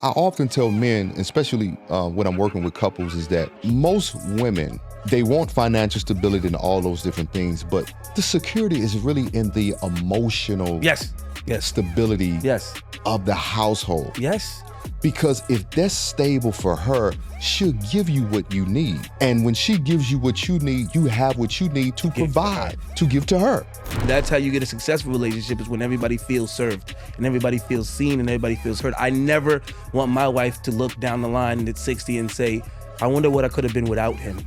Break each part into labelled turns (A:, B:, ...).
A: I often tell men, especially when I'm working with couples, is that most women, they want financial stability and all those different things, but the security is really in the emotional
B: Yes.
A: stability of the household.
B: Yes.
A: Because if that's stable for her, she'll give you what you need. And when she gives you what you need, you have what you need to provide, to give to her.
B: That's how you get a successful relationship, is when everybody feels served and everybody feels seen and everybody feels heard. I never want my wife to look down the line at 60 and say, I wonder what I could have been without him.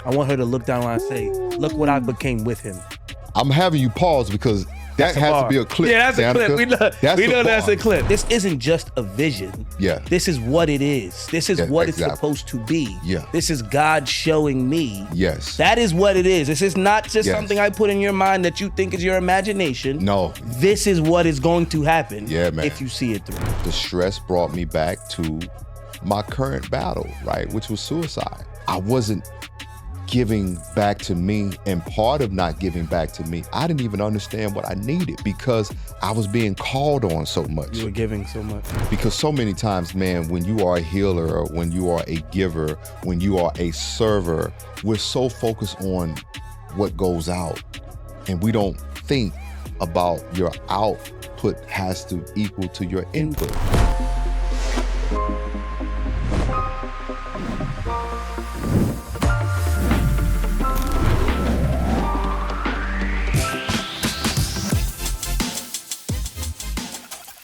B: I want her to look down the line and say, look what I became with him.
A: I'm having you pause because that has to be a clip.
B: Yeah, that's
A: Danica.
B: a clip. We know that's a clip. This isn't just a vision.
A: Yeah.
B: This is what it is. This is what it's supposed to be.
A: Yeah.
B: This is God showing me.
A: Yes.
B: That is what it is. This is not just something I put in your mind that you think is your imagination.
A: No.
B: This is what is going to happen.
A: Yeah, man.
B: If you see it through.
A: The stress brought me back to my current battle, right? Which was suicide. I wasn't giving back to me, and part of not giving back to me, I didn't even understand what I needed because I was being called on so much.
B: You were giving so much.
A: Because so many times, man, when you are a healer, or when you are a giver, when you are a server, we're so focused on what goes out, and we don't think about your output has to equal to your input.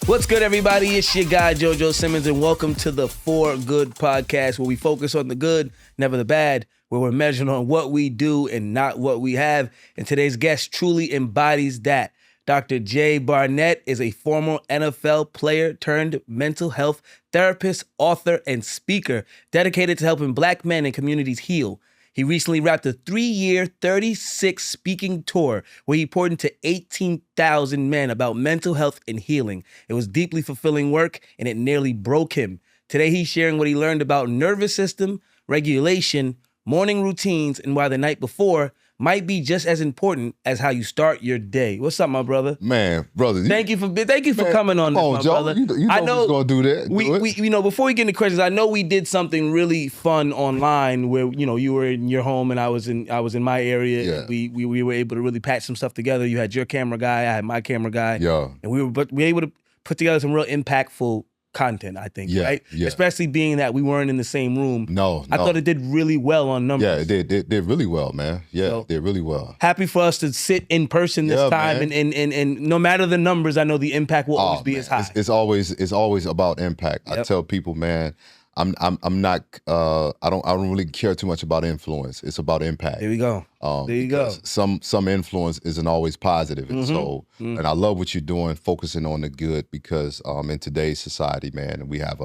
B: What's good, everybody? It's your guy, JoJo Simmons, and welcome to the For Good podcast, where we focus on the good, never the bad, where we're measured on what we do and not what we have. And today's guest truly embodies that. Dr. J. Barnett is a former NFL player turned mental health therapist, author, and speaker dedicated to helping Black men and communities heal. He recently wrapped a 3-year, 36 speaking tour where he poured into 18,000 men about mental health and healing. It was deeply fulfilling work, and it nearly broke him. Today, he's sharing what he learned about nervous system, regulation, morning routines, and why the night before might be just as important as how you start your day. What's up, my brother?
A: Man, brother.
B: Thank you for coming on this, my
A: Joe,
B: brother.
A: You know who's gonna do that.
B: We before we get into questions, I know we did something really fun online where, you were in your home and I was in my area.
A: Yeah.
B: And we were able to really patch some stuff together. You had your camera guy, I had my camera guy.
A: Yeah.
B: And we were able to put together some real impactful content, I think, right?
A: Yeah.
B: Especially being that we weren't in the same room.
A: No.
B: I thought it did really well on numbers.
A: Yeah, it did really well, man. Yeah,
B: So,
A: it did really well.
B: Happy for us to sit in person this time,
A: man.
B: and no matter the numbers, I know the impact will always be as high.
A: It's always about impact.
B: Yep.
A: I tell people, man, I'm not I don't really care too much about influence. It's about impact.
B: There we go. There you go.
A: Some influence isn't always positive. And so and I love what you're doing, focusing on the good, because in today's society, man, we have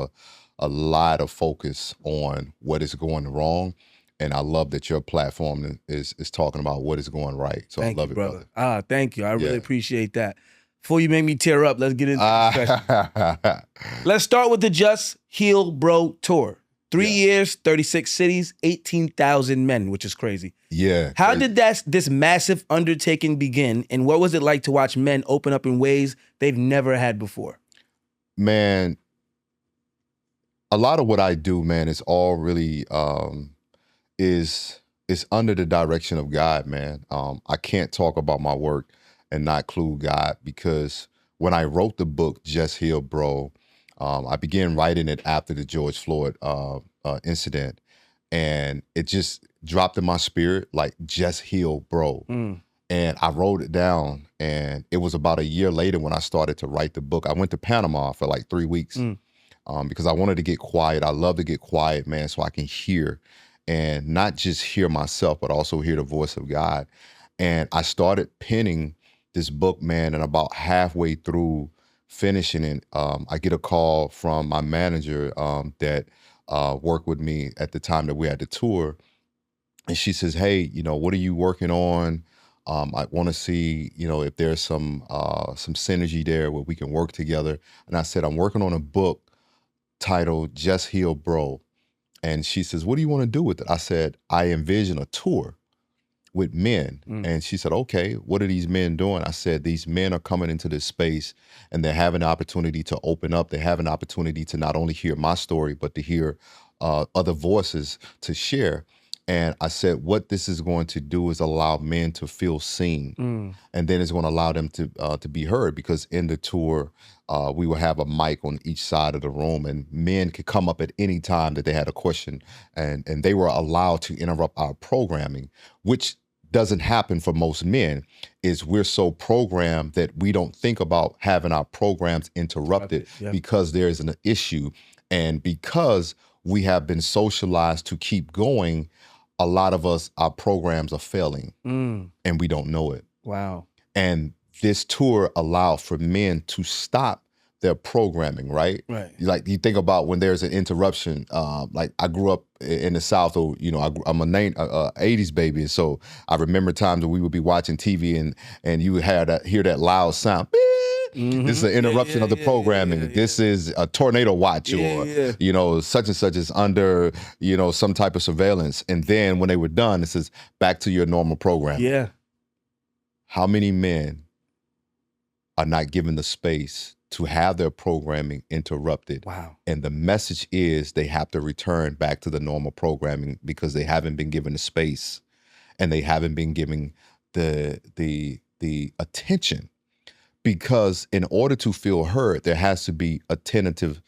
A: a lot of focus on what is going wrong. And I love that your platform is talking about what is going right. So
B: Thank
A: I love
B: you,
A: it, brother.
B: Thank you. I really appreciate that. Before you make me tear up, let's get into the discussion. Let's start with the Just Heal Bro tour. 3 years, 36 cities, 18,000 men, which is crazy.
A: Yeah.
B: How did this massive undertaking begin, and what was it like to watch men open up in ways they've never had before?
A: Man, a lot of what I do, man, is all really is under the direction of God, man. I can't talk about my work and not include God, because when I wrote the book, Just Heal Bro, I began writing it after the George Floyd incident, and it just dropped in my spirit, like, just heal, bro. And I wrote it down, and it was about a year later when I started to write the book. I went to Panama for like 3 weeks because I wanted to get quiet. I love to get quiet, man, so I can hear, and not just hear myself, but also hear the voice of God. And I started penning this book, man, and about halfway through finishing it, I get a call from my manager that worked with me at the time that we had the tour. And she says, hey, what are you working on? I want to see, if there's some synergy there where we can work together. And I said, I'm working on a book titled Just Heal Bro. And she says, what do you want to do with it? I said, I envision a tour with men. And she said, okay, what are these men doing? I said, these men are coming into this space and they're having an opportunity to open up. They have an opportunity to not only hear my story, but to hear other voices to share. And I said, what this is going to do is allow men to feel seen. And then it's going to allow them to be heard, because in the tour, we will have a mic on each side of the room, and men could come up at any time that they had a question, and they were allowed to interrupt our programming, which doesn't happen for most men. Is we're so programmed that we don't think about having our programs interrupted because there's an issue. And because we have been socialized to keep going, a lot of us, our programs are failing and we don't know it.
B: Wow.
A: And this tour allowed for men to stop their programming, right?
B: Right.
A: Like you think about when there's an interruption, like I grew up in the South, or, you know, I'm a 80s baby. And so I remember times when we would be watching TV and you would hear that loud sound. This is an interruption of the programming. This is a tornado watch, or, you know, such and such is under, you know, some type of surveillance. And then when they were done, it says back to your normal program.
B: Yeah.
A: How many men are not given the space to have their programming interrupted?
B: Wow.
A: And the message is they have to return back to the normal programming because they haven't been given the space and they haven't been given the attention. Because in order to feel heard, there has to be attentive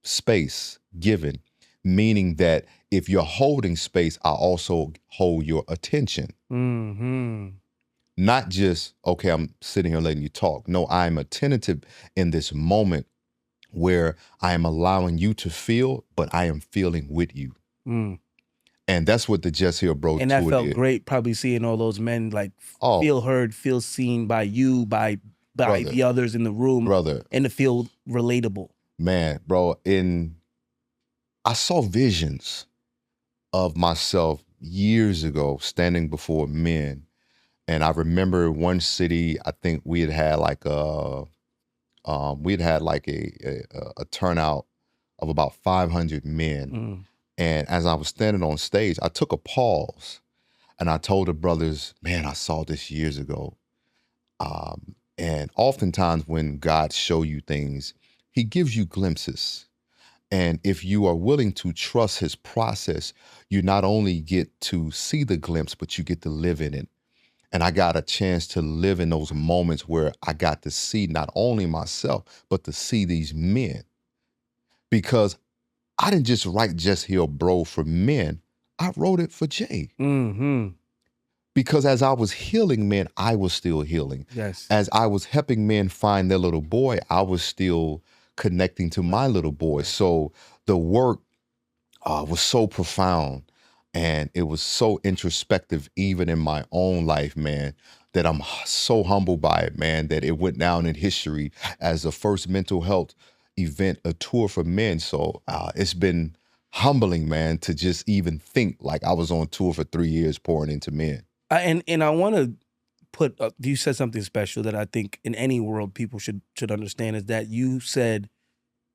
A: space given, meaning that if you're holding space, I also hold your attention. Not just, okay, I'm sitting here letting you talk. No, I'm attentive in this moment where I am allowing you to feel, but I am feeling with you. And that's what the Just Here Bro
B: and
A: tour
B: that felt
A: did.
B: great, probably seeing all those men like feel heard, feel seen by you, by the others in the room, and to feel relatable.
A: Man, bro, I saw visions of myself years ago standing before men. And I remember one city, I think we had like a turnout of about 500 men. And as I was standing on stage, I took a pause and I told the brothers, man, I saw this years ago. And oftentimes when God show you things, he gives you glimpses. And if you are willing to trust his process, you not only get to see the glimpse, but you get to live in it. And I got a chance to live in those moments where I got to see not only myself, but to see these men. Because I didn't just write Just Here Bro for men. I wrote it for Jay. Because as I was healing men, I was still healing.
B: Yes.
A: As I was helping men find their little boy, I was still connecting to my little boy. So the work was so profound and it was so introspective, even in my own life, man, that I'm so humbled by it, man, that it went down in history as the first mental health event, a tour for men. So it's been humbling, man, to just even think like I was on tour for 3 years pouring into men.
B: And I want to put you said something special that I think in any world people should understand, is that you said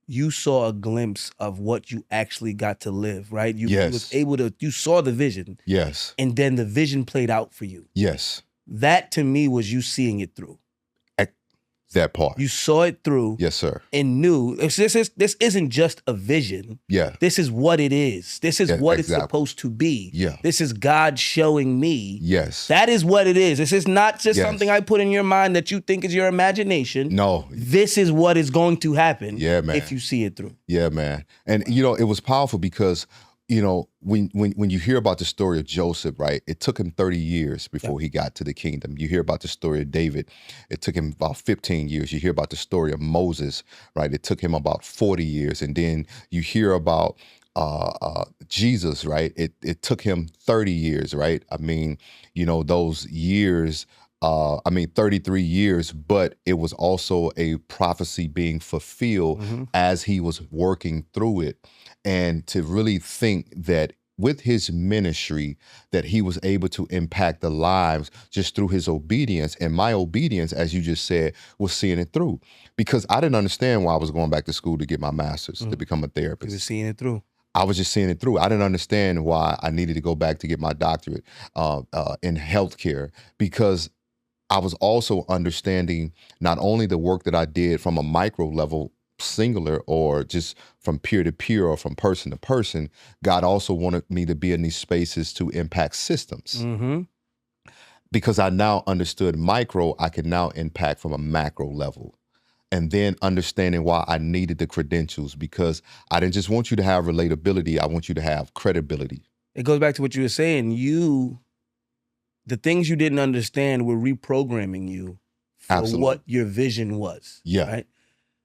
B: you saw a glimpse of what you actually got to live, right? You was able to, you saw the vision.
A: Yes.
B: And then the vision played out for you.
A: Yes.
B: That to me was you seeing it through.
A: That part.
B: You saw it through.
A: Yes, sir.
B: And knew this isn't just a vision.
A: Yeah.
B: This is what it is. This is what it's supposed to be.
A: Yeah.
B: This is God showing me.
A: Yes.
B: That is what it is. This is not just something I put in your mind that you think is your imagination.
A: No.
B: This is what is going to happen.
A: Yeah, man.
B: If you see it through.
A: Yeah, man. And you know, it was powerful because, you know, when you hear about the story of Joseph, right, it took him 30 years before he got to the kingdom. You hear about the story of David, it took him about 15 years. You hear about the story of Moses, right, it took him about 40 years. And then you hear about Jesus, right, it took him 30 years, right? I mean, you know, those years, 33 years, but it was also a prophecy being fulfilled as he was working through it. And to really think that with his ministry, that he was able to impact the lives just through his obedience. And my obedience, as you just said, was seeing it through. Because I didn't understand why I was going back to school to get my master's, to become a therapist.
B: You were seeing it through.
A: I was just seeing it through. I didn't understand why I needed to go back to get my doctorate in healthcare, because I was also understanding not only the work that I did from a micro level, singular, or just from peer to peer or from person to person. God also wanted me to be in these spaces to impact systems.
B: Mm-hmm.
A: Because I now understood micro, I can now impact from a macro level. And then understanding why I needed the credentials, because I didn't just want you to have relatability, I want you to have credibility.
B: It goes back to what you were saying. The things you didn't understand were reprogramming you for
A: Absolutely.
B: what your vision was.
A: Yeah.
B: Right.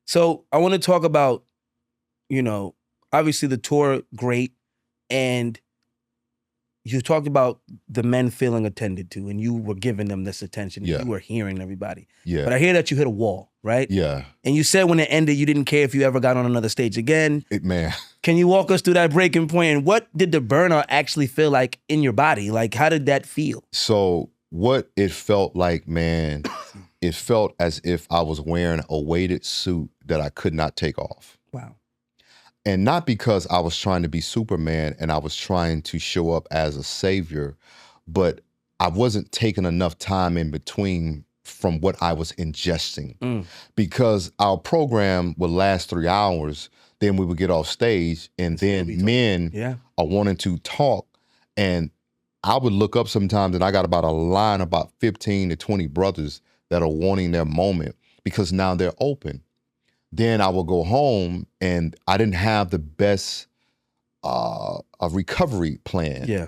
B: So I want to talk about, obviously the tour, great. And you talked about the men feeling attended to, and you were giving them this attention.
A: Yeah.
B: You were hearing everybody.
A: Yeah.
B: But I hear that you hit a wall, right?
A: Yeah.
B: And you said when it ended, you didn't care if you ever got on another stage again.
A: Man.
B: Can you walk us through that breaking point? And what did the burnout actually feel like in your body? Like, how did that feel?
A: So what it felt like, man, it felt as if I was wearing a weighted suit that I could not take off.
B: Wow.
A: And not because I was trying to be Superman and I was trying to show up as a savior, but I wasn't taking enough time in between from what I was ingesting. Because our program would last 3 hours, then we would get off stage, and then men are wanting to talk. And I would look up sometimes and I got about a line, about 15 to 20 brothers that are wanting their moment, because now they're open. Then I will go home and I didn't have the best a recovery plan.
B: Yeah.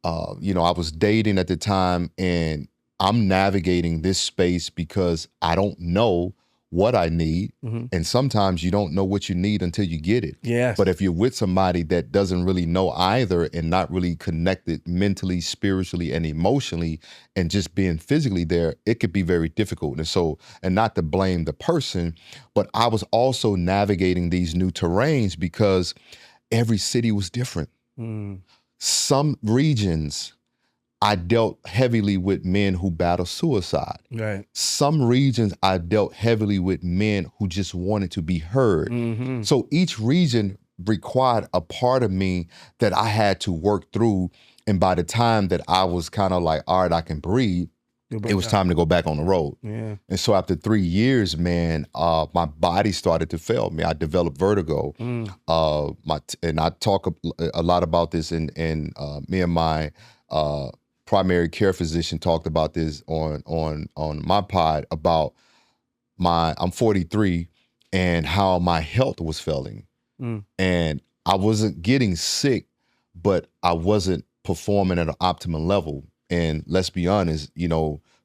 A: I was dating at the time, and I'm navigating this space because I don't know what I need.
B: Mm-hmm.
A: And sometimes you don't know what you need until you get it.
B: Yes.
A: But if you're with somebody that doesn't really know either, and not really connected mentally, spiritually, and emotionally, and just being physically there, it could be very difficult. And not to blame the person, but I was also navigating these new terrains because every city was different. Some regions, I dealt heavily with men who battle suicide.
B: Right.
A: Some regions, I dealt heavily with men who just wanted to be heard.
B: Mm-hmm.
A: So each region required a part of me that I had to work through. And by the time that I was kind of like, all right, I can breathe, it was time to go back on the road.
B: Yeah.
A: And so after 3 years, man, my body started to fail me. I developed vertigo. And I talk a lot about this in me and my primary care physician talked about this on my pod about I'm 43 and how my health was failing. And I wasn't getting sick, but I wasn't performing at an optimal level. And let's be honest,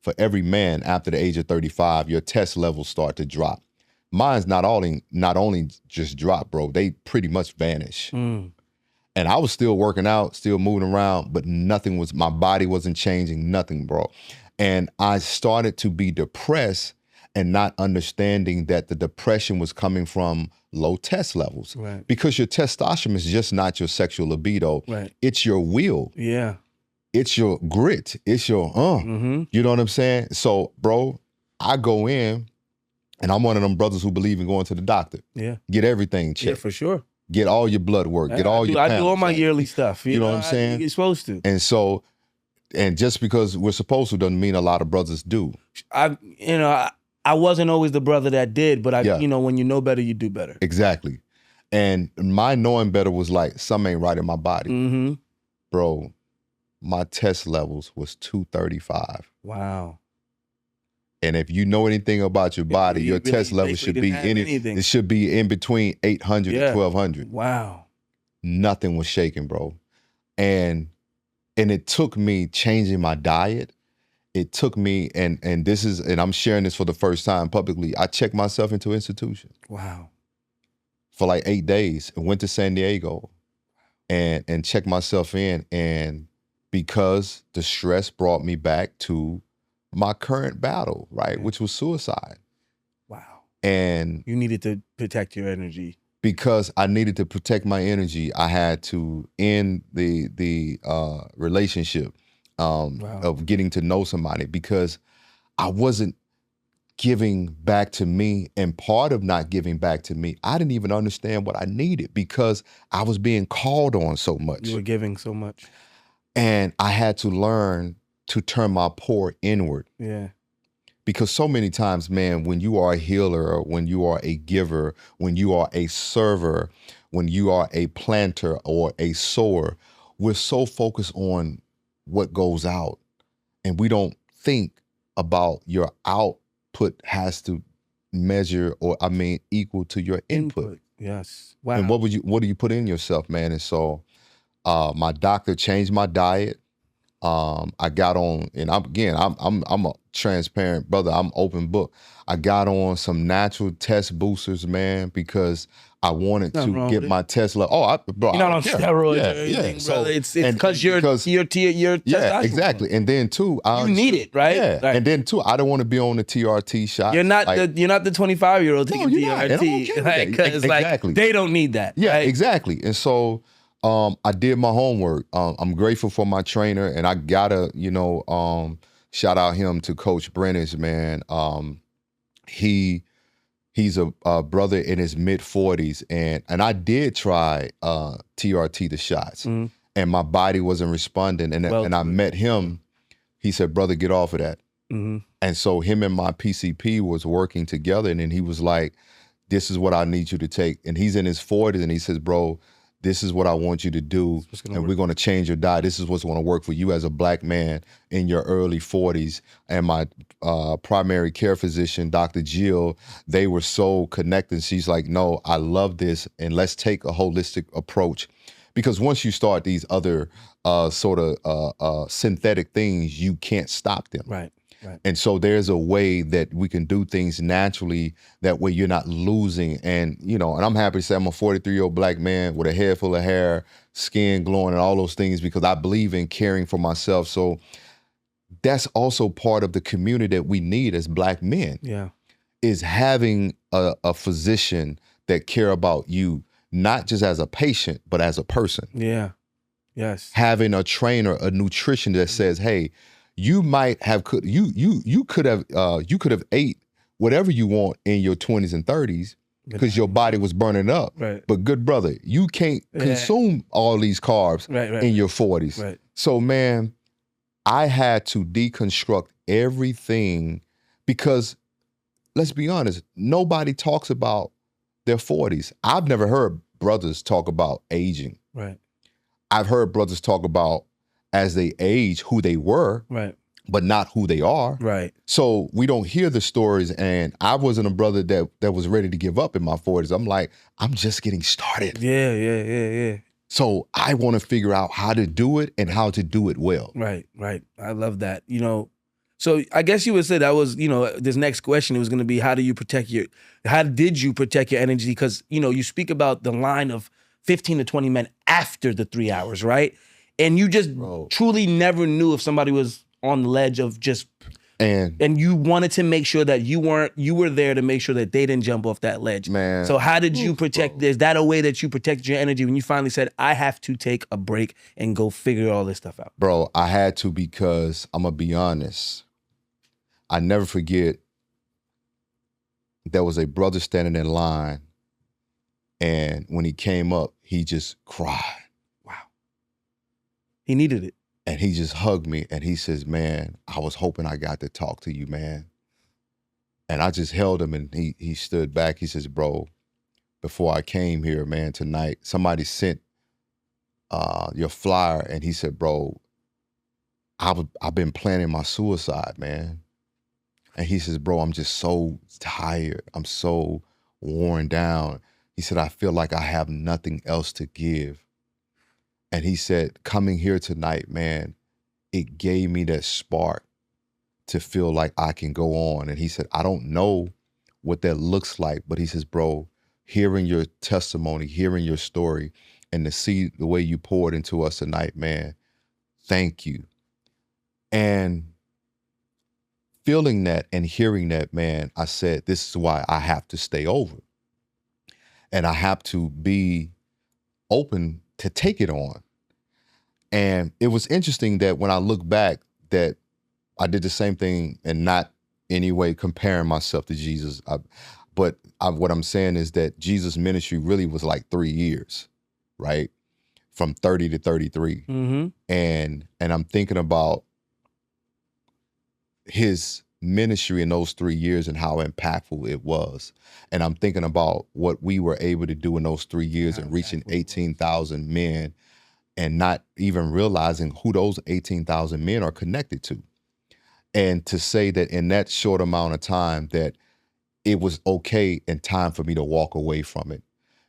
A: for every man after the age of 35, your test levels start to drop. Mine's not only just drop, bro, they pretty much vanish. And I was still working out, still moving around, but my body wasn't changing, nothing, bro. And I started to be depressed and not understanding that the depression was coming from low test levels.
B: Right.
A: Because your testosterone is just not your sexual libido.
B: Right.
A: It's your will.
B: Yeah.
A: It's your grit. It's your, you know what I'm saying? So, bro, I go in and I'm one of them brothers who believe in going to the doctor.
B: Yeah.
A: Get everything checked.
B: Yeah, for sure.
A: Get all your blood work. Get all your
B: I do all my yearly stuff.
A: You know what I'm saying?
B: You're supposed to.
A: And so, and just because we're supposed to doesn't mean a lot of brothers do.
B: I wasn't always the brother that did, but when you know better, you do better.
A: Exactly. And my knowing better was like, something ain't right in my body.
B: Mm-hmm.
A: Bro, my test levels was 235.
B: Wow.
A: And if you know anything about your body, your test level should be it should be in between 800 and 1200.
B: Wow.
A: Nothing was shaking, bro. And it took me changing my diet. It took me, and I'm sharing this for the first time publicly. I checked myself into institution.
B: Wow.
A: For like 8 days and went to San Diego and checked myself in. And because the stress brought me back to my current battle, right, which was suicide.
B: Wow.
A: And
B: you needed to protect your energy.
A: Because I needed to protect my energy, I had to end the relationship of getting to know somebody, because I wasn't giving back to me. And part of not giving back to me, I didn't even understand what I needed because I was being called on so much.
B: You were giving so much.
A: And I had to learn to turn my pour inward.
B: Yeah.
A: Because so many times, man, when you are a healer, or when you are a giver, when you are a server, when you are a planter or a sower, we're so focused on what goes out. And we don't think about your output has to measure equal to your input.
B: Yes. Wow.
A: And what do you put in yourself, man? And so my doctor changed my diet. I got on, and I'm a transparent brother. I'm open book. I got on some natural test boosters, man, because I wanted
B: Nothing
A: to
B: wrong
A: get
B: with it.
A: my test level.
B: You're not on steroids or anything, brother. It's because your testosterone.
A: Yeah, exactly. And then too,
B: You need it, right?
A: Yeah.
B: Right.
A: And then too, I don't want to be on the TRT shot.
B: You're not the 25-year-old taking
A: you're not. And I'm okay
B: TRT,
A: with
B: like,
A: that.
B: because
A: Exactly.
B: they don't need that.
A: Yeah,
B: right?
A: exactly. And so I did my homework. I'm grateful for my trainer, and I gotta, shout out him to Coach Brennis, man. He's a brother in his mid-40s, and I did try TRT, the shots,
B: Mhm.
A: and my body wasn't responding. And I met him. He said, "Brother, get off of that."
B: Mhm.
A: And so him and my PCP was working together, and then he was like, "This is what I need you to take." And he's in his 40s, and he says, "Bro, this is what I want you to do, and we're going to change your diet. This is what's going to work for you as a Black man in your early 40s." And my primary care physician, Dr. Jill, they were so connected. She's like, "No, I love this, and let's take a holistic approach." Because once you start these other synthetic things, you can't stop them.
B: Right. Right.
A: And so there's a way that we can do things naturally. That way you're not losing. And, and I'm happy to say I'm a 43-year-old Black man with a head full of hair, skin glowing, and all those things, because I believe in caring for myself. So that's also part of the community that we need as Black men.
B: Yeah.
A: Is having a physician that care about you, not just as a patient, but as a person.
B: Yeah. Yes.
A: Having a trainer, a nutrition that says, "Hey, you might have you could have ate whatever you want in your 20s and 30s because your body was burning up.
B: Right.
A: But good brother, you can't consume all these carbs in your 40s.
B: Right.
A: So man, I had to deconstruct everything, because let's be honest, nobody talks about their 40s. I've never heard brothers talk about aging.
B: Right.
A: I've heard brothers talk about, as they age, who they were,
B: right,
A: but not who they are.
B: Right.
A: So we don't hear the stories. And I wasn't a brother that was ready to give up in my 40s. I'm like, I'm just getting started.
B: Yeah.
A: So I want to figure out how to do it and how to do it well.
B: Right. I love that. So I guess you would say that was, this next question, it was going to be, how did you protect your energy? Because, you speak about the line of 15 to 20 men after the 3 hours, right? And you just truly never knew if somebody was on the ledge of just, and you wanted to make sure that you were there to make sure that they didn't jump off that ledge.
A: Man.
B: So how did you protect this? Is that a way that you protected your energy when you finally said, I have to take a break and go figure all this stuff out?
A: Bro, I had to, because I'm going to be honest. I never forget, there was a brother standing in line, and when he came up, he just cried.
B: Wow. He needed it.
A: And he just hugged me, and he says, "Man, I was hoping I got to talk to you, man." And I just held him, and he stood back. He says, "Bro, before I came here, man, tonight, somebody sent your flyer," and he said, "Bro, I've been planning my suicide, man." And he says, "Bro, I'm just so tired. I'm so worn down." He said, "I feel like I have nothing else to give." And he said, coming here tonight, man, it gave me that spark to feel like I can go on. And he said, "I don't know what that looks like," but he says, "Bro, hearing your testimony, hearing your story, and to see the way you poured into us tonight, man, thank you." And feeling that and hearing that, man, I said, this is why I have to stay over. And I have to be open to take it on. And it was interesting that when I look back, that I did the same thing and not any way comparing myself to Jesus. What I'm saying is that Jesus' ministry really was like 3 years, right? From 30 to 33.
B: Mm-hmm.
A: And I'm thinking about his ministry in those 3 years and how impactful it was. And I'm thinking about what we were able to do in those 3 years and reaching 18,000 men and not even realizing who those 18,000 men are connected to. And to say that in that short amount of time that it was okay and time for me to walk away from it.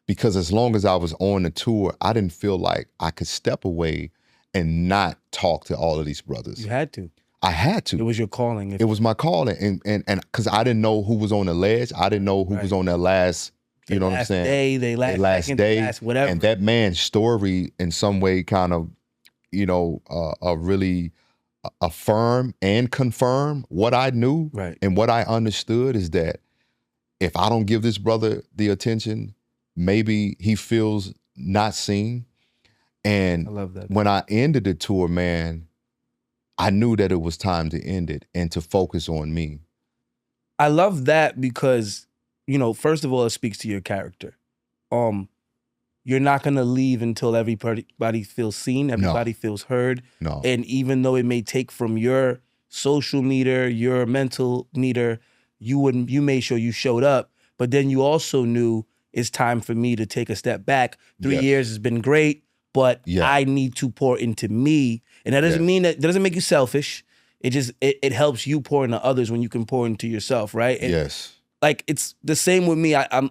A: Because as long as I was on the tour, I didn't feel like I could step away and not talk to all of these brothers.
B: You had to.
A: I had to.
B: It was your calling.
A: It was my calling. And because I didn't know who was on the ledge. I didn't know who was on their last, you know what I'm saying?
B: They last
A: last day.
B: Last whatever.
A: And that man's story in some way kind of, really affirm and confirm what I knew.
B: Right.
A: And what I understood is that if I don't give this brother the attention, maybe he feels not seen. And
B: I love that.
A: When I ended the tour, man, I knew that it was time to end it and to focus on me.
B: I love that because, first of all, it speaks to your character. You're not going to leave until everybody feels seen, everybody feels heard.
A: No.
B: And even though it may take from your social meter, your mental meter, you made sure you showed up, but then you also knew it's time for me to take a step back. 3 years has been great, but I need to pour into me. And that doesn't mean that doesn't make you selfish. It just, it helps you pour into others when you can pour into yourself, right? And
A: yes.
B: Like, it's the same with me. I'm,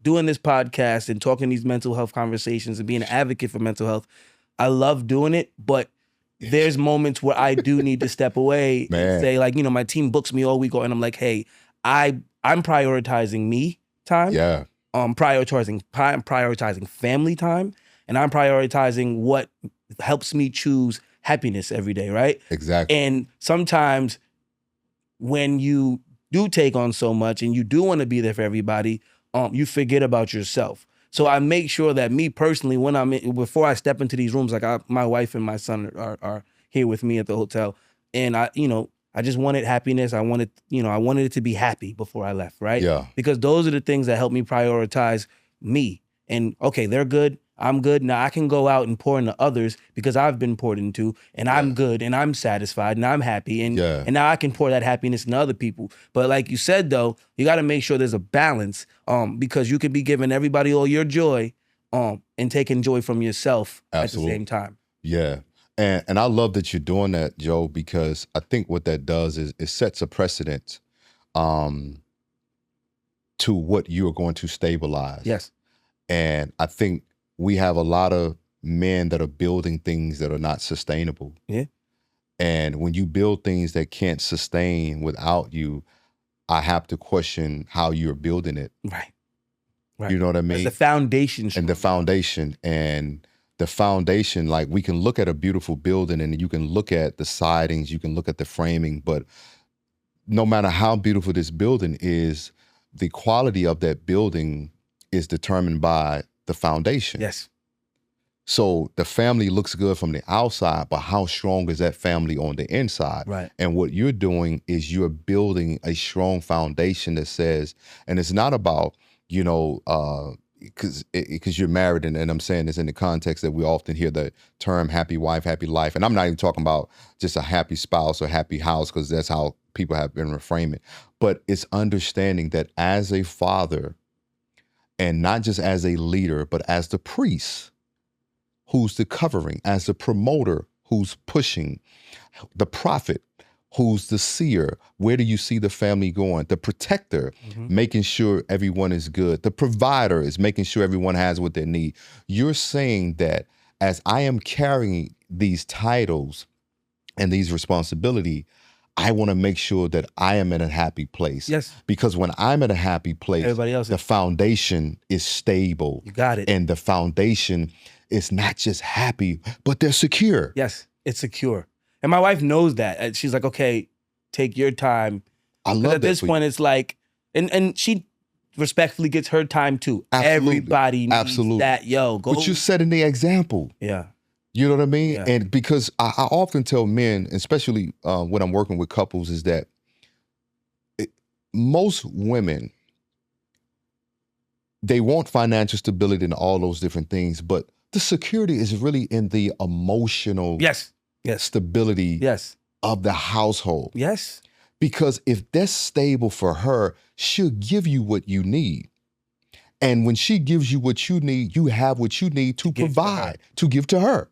B: doing this podcast and talking these mental health conversations and being an advocate for mental health. I love doing it, but there's moments where I do need to step away and say, like, my team books me all week, and I'm like, hey, I'm prioritizing me time.
A: Yeah.
B: Prioritizing family time, and I'm prioritizing what helps me choose happiness every day, right?
A: Exactly.
B: And sometimes when you do take on so much and you do want to be there for everybody, you forget about yourself. So I make sure that me personally, before I step into these rooms, like my wife and my son are here with me at the hotel, and I just wanted happiness. I wanted it to be happy before I left, right?
A: Yeah.
B: Because those are the things that help me prioritize me. And okay, they're good. I'm good. Now I can go out and pour into others because I've been poured into, and I'm good, and I'm satisfied, and I'm happy, and now I can pour that happiness into other people. But like you said, though, you got to make sure there's a balance, because you could be giving everybody all your joy, and taking joy from yourself at the same time.
A: Yeah. And I love that you're doing that, Joe, because I think what that does is it sets a precedent to what you're going to stabilize.
B: Yes.
A: And I think we have a lot of men that are building things that are not sustainable.
B: Yeah.
A: And when you build things that can't sustain without you, I have to question how you're building it.
B: Right.
A: You know what I mean?
B: The foundation.
A: And the foundation, like, we can look at a beautiful building and you can look at the sidings, you can look at the framing, but no matter how beautiful this building is, the quality of that building is determined by the foundation.
B: Yes.
A: So the family looks good from the outside, but how strong is that family on the inside?
B: Right.
A: And what you're doing is you're building a strong foundation that says, and it's not about, because you're married, and I'm saying this in the context that we often hear the term happy wife, happy life. And I'm not even talking about just a happy spouse or happy house, because that's how people have been reframing. But it's understanding that as a father, and not just as a leader, but as the priest, who's the covering, as the promoter, who's pushing, the prophet, who's the seer, where do you see the family going? The protector, making sure everyone is good. The provider is making sure everyone has what they need. You're saying that as I am carrying these titles and these responsibilities, I want to make sure that I am in a happy place.
B: Yes.
A: Because when I'm in a happy place,
B: everybody else
A: the foundation is stable.
B: You got it.
A: And the foundation is not just happy, but they're secure.
B: Yes, it's secure. And my wife knows that. And she's like, okay, take your time.
A: I love that.
B: At this point, it's like, and she respectfully gets her time too.
A: Absolutely.
B: Everybody needs that. Yo, go.
A: But you're setting the example.
B: Yeah.
A: You know what I mean?
B: Yeah.
A: And because I often tell men, especially when I'm working with couples, is that most women, they want financial stability and all those different things, but the security is really in the emotional
B: Yes.
A: stability
B: Yes.
A: of the household.
B: Yes.
A: Because if that's stable for her, she'll give you what you need. And when she gives you what you need, you have what you need to provide, to give to her.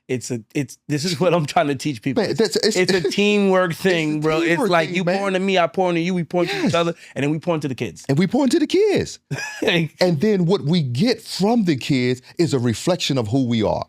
B: This is what I'm trying to teach people.
A: Man,
B: it's a teamwork thing, bro. It's like
A: thing,
B: you
A: man.
B: pour into me, I pour into you, we pour into each other, and then we pour into the kids.
A: And we pour into the kids. And then what we get from the kids is a reflection of who we are.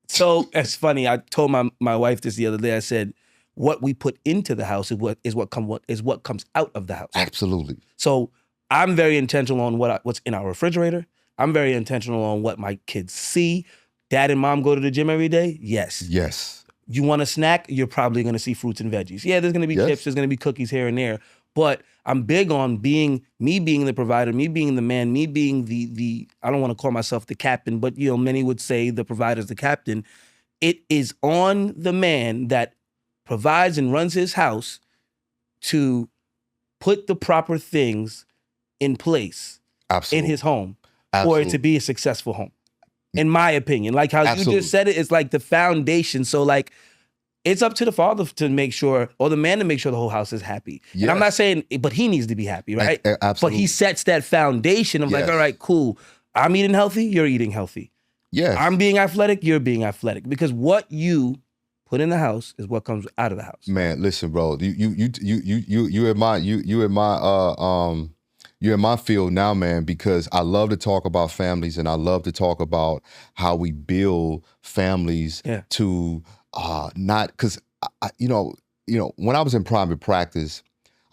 B: So it's funny. I told my wife this the other day. I said, what we put into the house is what comes out of the house.
A: Absolutely.
B: So I'm very intentional on what's in our refrigerator. I'm very intentional on what my kids see. Dad and mom go to the gym every day? Yes.
A: Yes.
B: You want a snack? You're probably going to see fruits and veggies. Yeah, there's going to be chips. There's going to be cookies here and there. But I'm big on being the provider, me being the man, me being the I don't want to call myself the captain, but many would say the provider's the captain. It is on the man that provides and runs his house to put the proper things in place in his home for it to be a successful home. In my opinion, like how you just said it, it's like the foundation. So like, it's up to the father to make sure, or the man to make sure the whole house is happy. Yes. And I'm not saying, but he needs to be happy, right?
A: Absolutely.
B: But he sets that foundation of like, all right, cool. I'm eating healthy, you're eating healthy.
A: Yes.
B: I'm being athletic, you're being athletic. Because what you put in the house is what comes out of the house.
A: Man, listen, bro. You're in my field now, man, because I love to talk about families and I love to talk about how we build families to not, because when I was in private practice,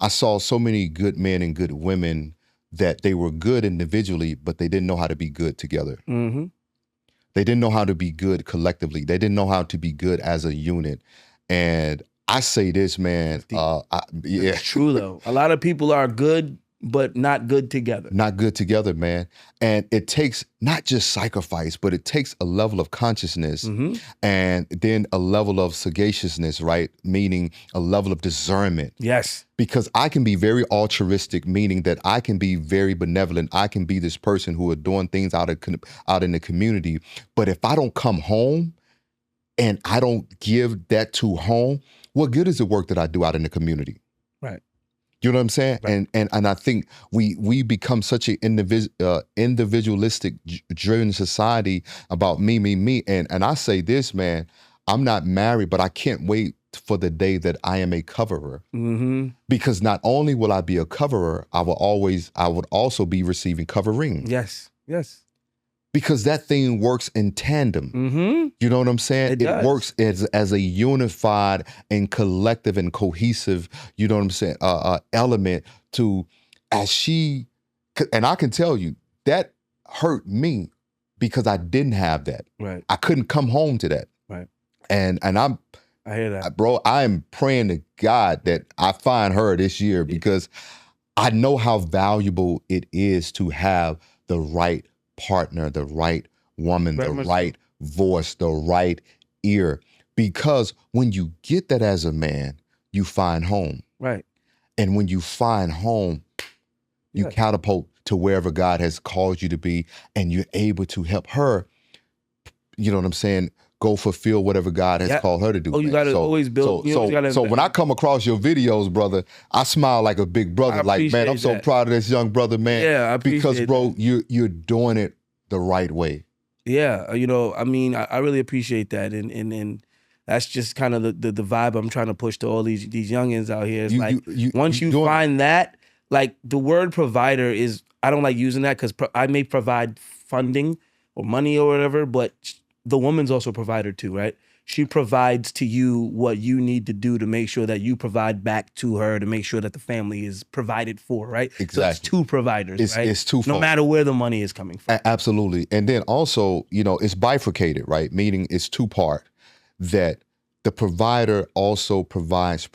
A: I saw so many good men and good women that they were good individually, but they didn't know how to be good together.
B: Mm-hmm.
A: They didn't know how to be good collectively. They didn't know how to be good as a unit. And I say this, man.
B: It's true, though. A lot of people are good, but not good together.
A: Not good together, man. And it takes not just sacrifice, but it takes a level of consciousness and then a level of sagaciousness, right? Meaning a level of discernment.
B: Yes.
A: Because I can be very altruistic, meaning that I can be very benevolent. I can be this person who are doing things out in the community. But if I don't come home and I don't give that to home, what good is the work that I do out in the community?
B: Right.
A: You know what I'm saying?
B: Right.
A: And I think we become such an individualistic driven society about me. And I say this, man, I'm not married, but I can't wait for the day that I am a coverer.
B: Mm-hmm.
A: Because not only will I be a coverer, I would also be receiving covering.
B: Yes. Yes.
A: Because that thing works in tandem.
B: Mm-hmm.
A: You know what I'm saying?
B: It
A: works as a unified and collective and cohesive, you know what I'm saying, element to, and I can tell you, that hurt me because I didn't have that.
B: Right.
A: I couldn't come home to that.
B: Right.
A: And
B: I hear that.
A: Bro, I am praying to God that I find her this year because I know how valuable it is to have the right partner, the right woman, the right voice, the right ear. Because when you get that as a man, you find home.
B: Right.
A: And when you find home, you catapult to wherever God has called you to be, and you're able to help her, you know what I'm saying, go fulfill whatever God has called her to do.
B: Oh, you got to always build.
A: So when I come across your videos, brother, I smile like a big brother. Like, man, I'm so proud of this young brother, man.
B: Yeah, I appreciate
A: because, bro, you're doing it the right way.
B: Yeah, I mean, I really appreciate that, and that's just kind of the vibe I'm trying to push to all these youngins out here. It's once you find that, like the word provider is, I don't like using that because I may provide funding or money or whatever, but the woman's also a provider too, right? She provides to you what you need to do to make sure that you provide back to her to make sure that the family is provided for, right?
A: Exactly.
B: So it's two providers, right?
A: It's twofold.
B: No matter where the money is coming from.
A: Absolutely. And then also, it's bifurcated, right? Meaning it's two-part, that the provider also provides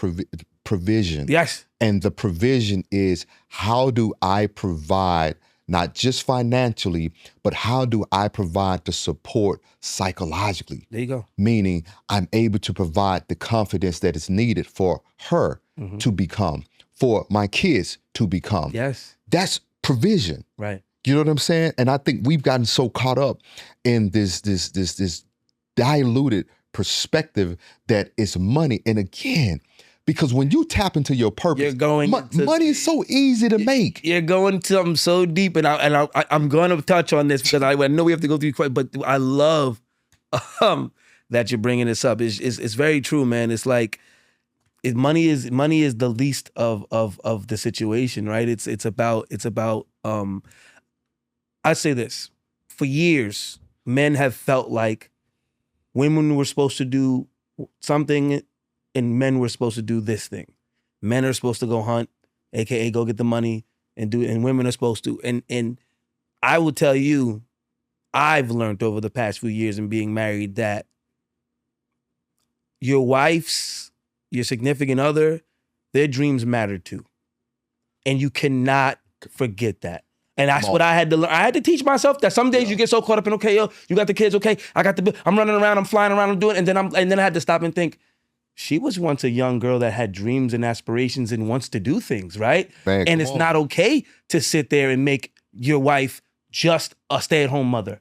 A: provision.
B: Yes.
A: And the provision is, how do I provide not just financially, but how do I provide the support psychologically?
B: There you go.
A: Meaning I'm able to provide the confidence that is needed for her to become for my kids to become.
B: Yes.
A: That's provision.
B: Right.
A: You know what I'm saying? And I think we've gotten so caught up in this diluted perspective that it's money. And again, because when you tap into your purpose,
B: You're going
A: money is so easy to make.
B: You're going to something so deep, and I'm going to touch on this because I know we have to go through quite, but I love that you're bringing this up. It's very true, man. It's like money is the least of the situation, right? It's about I say this, for years, men have felt like women were supposed to do something and men were supposed to do this thing. Men are supposed to go hunt, AKA go get the money and women are supposed to. And I will tell you, I've learned over the past few years in being married that your significant other, their dreams matter too. And you cannot forget that. And that's what I had to learn. I had to teach myself that some days you get so caught up in, okay, yo, you got the kids, okay, I got I'm running around, I'm flying around, I'm doing, and then I had to stop and think, she was once a young girl that had dreams and aspirations and wants to do things, right?
A: Man,
B: and it's not okay to sit there and make your wife just a stay-at-home mother.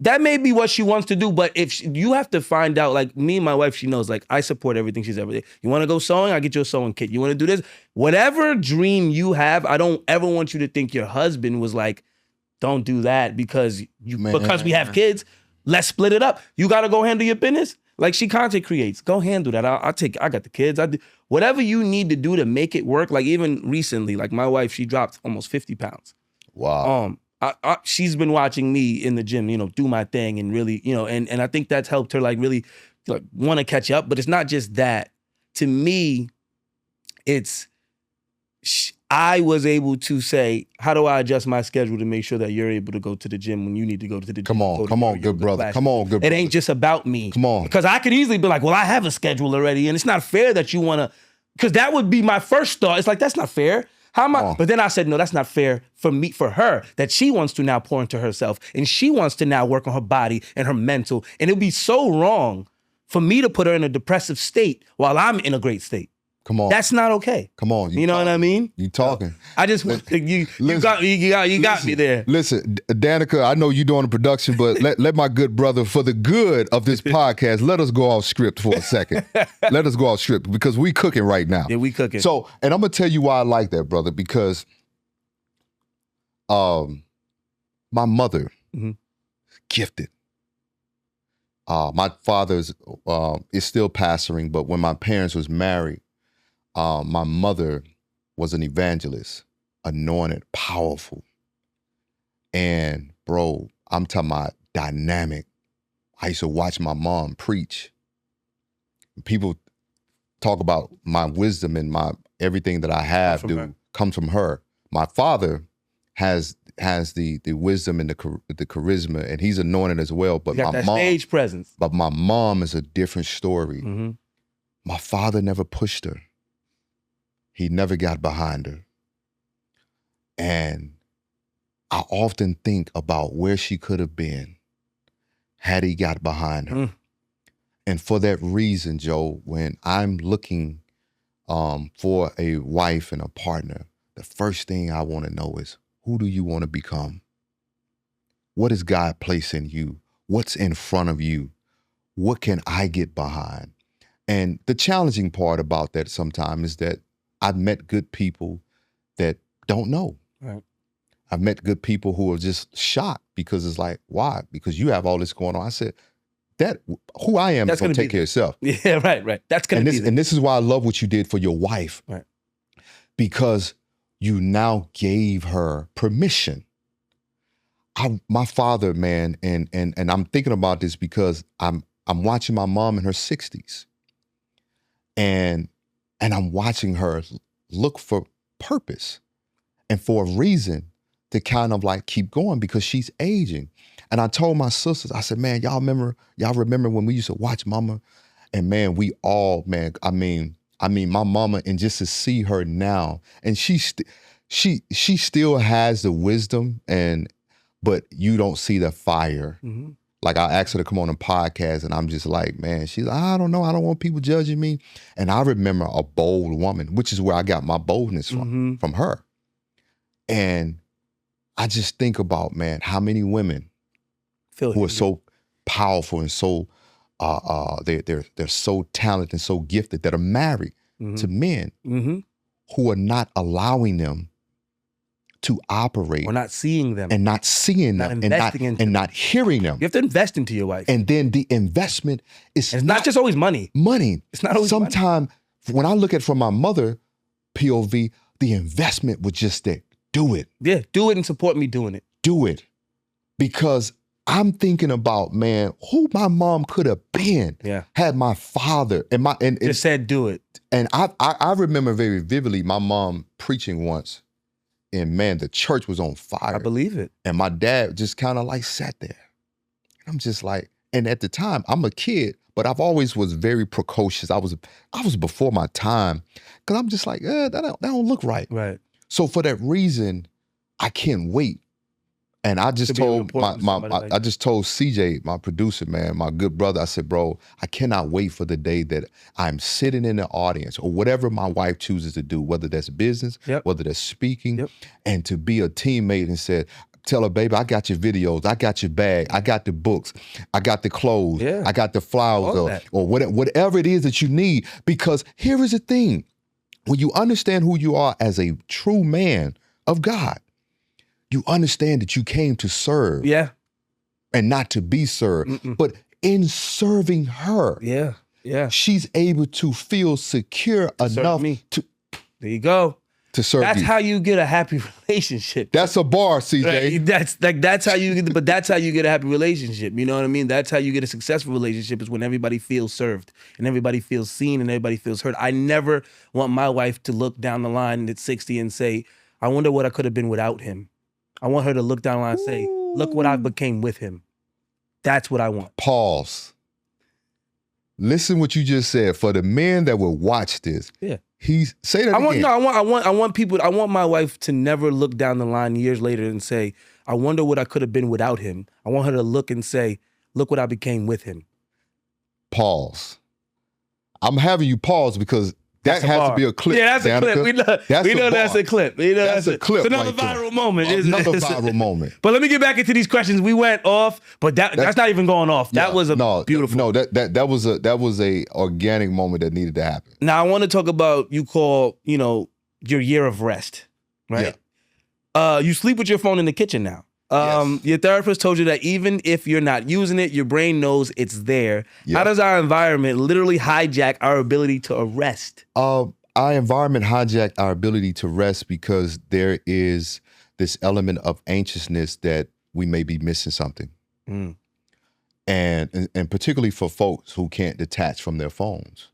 B: That may be what she wants to do, but you have to find out, like me and my wife, she knows, like, I support everything she's ever did. You want to go sewing? I get you a sewing kit. You want to do this? Whatever dream you have, I don't ever want you to think your husband was like, don't do that because we have kids. Let's split it up. You got to go handle your business. Like, she content creates. Go handle that. I got the kids. I do whatever you need to do to make it work. Like, even recently, like my wife, she dropped almost 50 pounds.
A: Wow.
B: She's been watching me in the gym, do my thing and really, and I think that's helped her like really like want to catch up. But it's not just that. To me, I was able to say, how do I adjust my schedule to make sure that you're able to go to the gym when you need to go to the gym?
A: Come on, good brother. Come on, good brother.
B: It ain't just about me.
A: Come on.
B: Because I could easily be like, well, I have a schedule already, and it's not fair that you want to, because that would be my first thought. It's like, that's not fair. How am I? But then I said, no, that's not fair for her, that she wants to now pour into herself and she wants to now work on her body and her mental. And it would be so wrong for me to put her in a depressive state while I'm in a great state.
A: Come on.
B: That's not okay.
A: Come on.
B: You know what I mean?
A: You talking.
B: I just, you got me there.
A: Listen, Danica, I know you're doing the production, but let my good brother, for the good of this podcast, let us go off script for a second. Let us go off script because we cooking right now.
B: Yeah, we cooking.
A: So, and I'm going to tell you why I like that, brother, because my mother, gifted. My father is still pastoring, but when my parents was married, my mother was an evangelist, anointed, powerful. And bro, I'm talking about dynamic. I used to watch my mom preach. People talk about my wisdom and my everything that I have comes from her. My father has the wisdom and the charisma, and he's anointed as well. But
B: you got that stage presence.
A: But my mom is a different story.
B: Mm-hmm.
A: My father never pushed her. He never got behind her. And I often think about where she could have been had he got behind her. And for that reason, Joe, when I'm looking for a wife and a partner, the first thing I want to know is, who do you want to become? What is God placed in you? What's in front of you? What can I get behind? And the challenging part about that sometimes is that I've met good people that don't know.
B: Right.
A: I've met good people who are just shocked because it's like, why? Because you have all this going on. I said, who I am is going to take care of itself.
B: Yeah, right. That's going to be
A: And this is why I love what you did for your wife.
B: Right.
A: Because you now gave her permission. My father, man, and I'm thinking about this because I'm watching my mom in her 60s. And I'm watching her look for purpose and for a reason to kind of like keep going because she's aging. And I told my sisters, I said, man, y'all remember when we used to watch mama? And man, we all, man, I mean, my mama, and just to see her now, and she still has the wisdom, but you don't see the fire Like I asked her to come on a podcast and I'm just like, man, she's like, I don't know. I don't want people judging me. And I remember a bold woman, which is where I got my boldness from her. And I just think about, man, how many women who are so powerful and so they're so talented and so gifted that are married to men who are not allowing them to operate.
B: We're not seeing them.
A: And not seeing them. And not hearing them.
B: You have to invest into your wife.
A: And then the investment is
B: it's not just always money.
A: It's not always sometimes when I look at it from my mother POV, the investment was just that. Do it.
B: Yeah, do it and support me doing it.
A: Do it. Because I'm thinking about, man, who my mom could have been had my father and
B: just said do it.
A: And I remember very vividly my mom preaching once. And man, the church was on fire.
B: I believe it.
A: And my dad just kind of like sat there. I'm just like, and at the time, I'm a kid, but I've always was very precocious. I was before my time. Cause I'm just like, that don't look right.
B: Right.
A: So for that reason, I can't wait. And I just told I just told CJ, my producer, man, my good brother, I said, bro, I cannot wait for the day that I'm sitting in the audience or whatever my wife chooses to do, whether that's business, whether that's speaking, and to be a teammate and said, tell her, baby, I got your videos, I got your bag, I got the books, I got the clothes, I got the flowers or whatever it is that you need. Because here is the thing, when you understand who you are as a true man of God, you understand that you came to serve and not to be served. But in serving her, she's able to feel secure enough to
B: there you go.
A: To serve
B: That's
A: you.
B: how you get a happy relationship.
A: That's a bar, CJ.
B: Right? That's how you get, but that's how you get a happy relationship. You know what I mean? That's how you get a successful relationship, is when everybody feels served and everybody feels seen and everybody feels heard. I never want my wife to look down the line at 60 and say, I wonder what I could have been without him. I want her to look down the line and say, look what I became with him. That's what I want.
A: Pause. Listen what you just said. For the men that will watch this.
B: Yeah.
A: Say that again.
B: I want my wife to never look down the line years later and say, I wonder what I could have been without him. I want her to look and say, look what I became with him.
A: Pause. I'm having you pause because that has to be a clip.
B: Yeah, that's
A: Danica.
B: a clip. We know that's a clip.
A: That's a clip.
B: It's another
A: right
B: viral moment.
A: Another viral moment.
B: But let me get back into these questions. We went off, but that's not even going off. That was beautiful.
A: No, that was a organic moment that needed to happen.
B: Now I want to talk about your year of rest, right? Yeah. You sleep with your phone in the kitchen now.
A: Yes.
B: Your therapist told you that even if you're not using it, your brain knows it's there. Yep. How does our environment literally hijack our ability to rest?
A: Our environment hijacked our ability to rest because there is this element of anxiousness that we may be missing something. And particularly for folks who can't detach from their phones.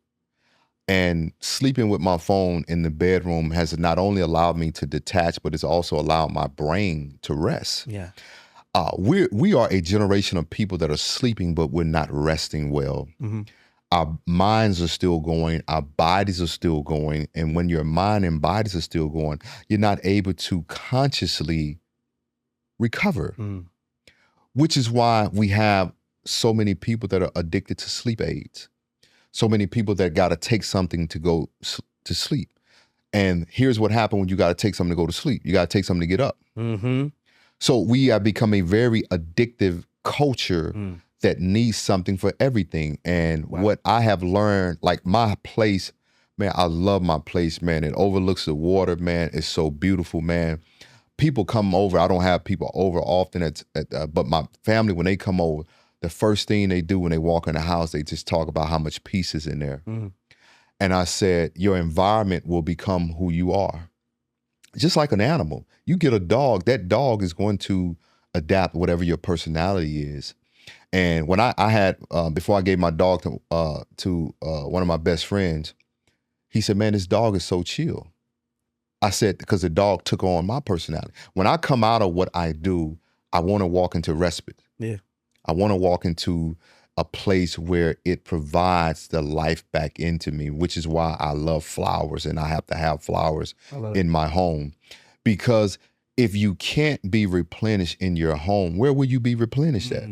A: And sleeping with my phone in the bedroom has not only allowed me to detach, but it's also allowed my brain to rest.
B: Yeah.
A: We are a generation of people that are sleeping, but we're not resting well. Mm-hmm. Our minds are still going, our bodies are still going. And when your mind and bodies are still going, you're not able to consciously recover, which is why we have so many people that are addicted to sleep aids. So many people that got to take something to go to sleep. And here's what happened when you got to take something to go to sleep. You got to take something to get up. Mm-hmm. So we have become a very addictive culture that needs something for everything. And what I have learned, like my place, man, I love my place, man. It overlooks the water, man. It's so beautiful, man. People come over. I don't have people over often, but my family, when they come over, the first thing they do when they walk in the house, they just talk about how much peace is in there. And I said, your environment will become who you are. Just like an animal. You get a dog, that dog is going to adapt whatever your personality is. And when I had, before I gave my dog to one of my best friends, he said, man, this dog is so chill. I said, because the dog took on my personality. When I come out of what I do, I want to walk into respite. Yeah. I want to walk into a place where it provides the life back into me, which is why I love flowers and I have to have flowers in my home. Because if you can't be replenished in your home, where will you be replenished at?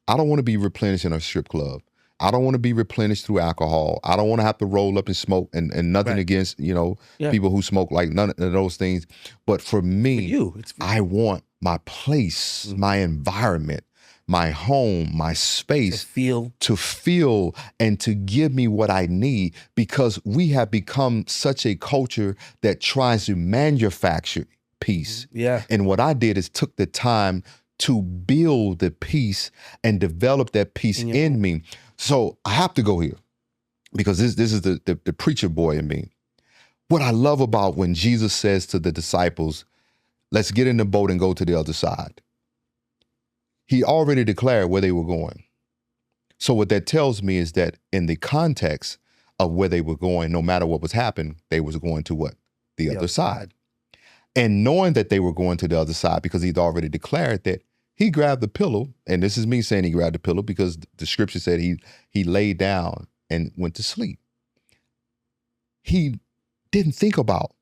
A: I don't want to be replenished in a strip club. I don't want to be replenished through alcohol. I don't want to have to roll up and smoke, and nothing
B: Right.
A: against,
B: Yeah.
A: people who smoke, like none of those things. But for me,
B: It's for
A: I want my place, my environment, my home, my
B: to
A: space
B: feel.
A: and to give me what I need, because we have become such a culture that tries to manufacture peace.
B: Yeah.
A: And what I did is took the time to build the peace and develop that peace
B: In your
A: in me. So I have to go here because this is the preacher boy in me. What I love about when Jesus says to the disciples, let's get in the boat and go to the other side. He already declared where they were going. So what that tells me is that in the context of where they were going, no matter what was happening, they was going to what? The other side. And knowing that they were going to the other side, because he'd already declared that, he grabbed the pillow, and this is me saying he grabbed the pillow because the scripture said he laid down and went to sleep. He didn't think about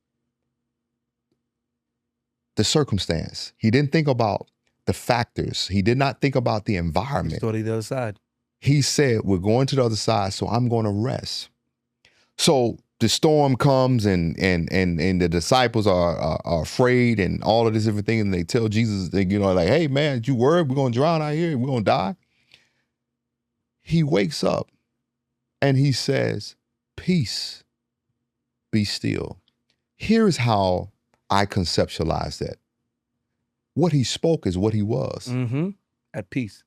A: the circumstance. He didn't think about the factors. He did not think about the environment.
B: Go to the other side.
A: He said, we're going to the other side, so I'm going to rest. So the storm comes and the disciples are afraid and all of this different thing, and they tell Jesus, like, hey man, you worried we're going to drown out here, we're going to die? He wakes up and he says, peace, be still. Here's how I conceptualize that. What he spoke is what he was.
B: Mm-hmm. At peace.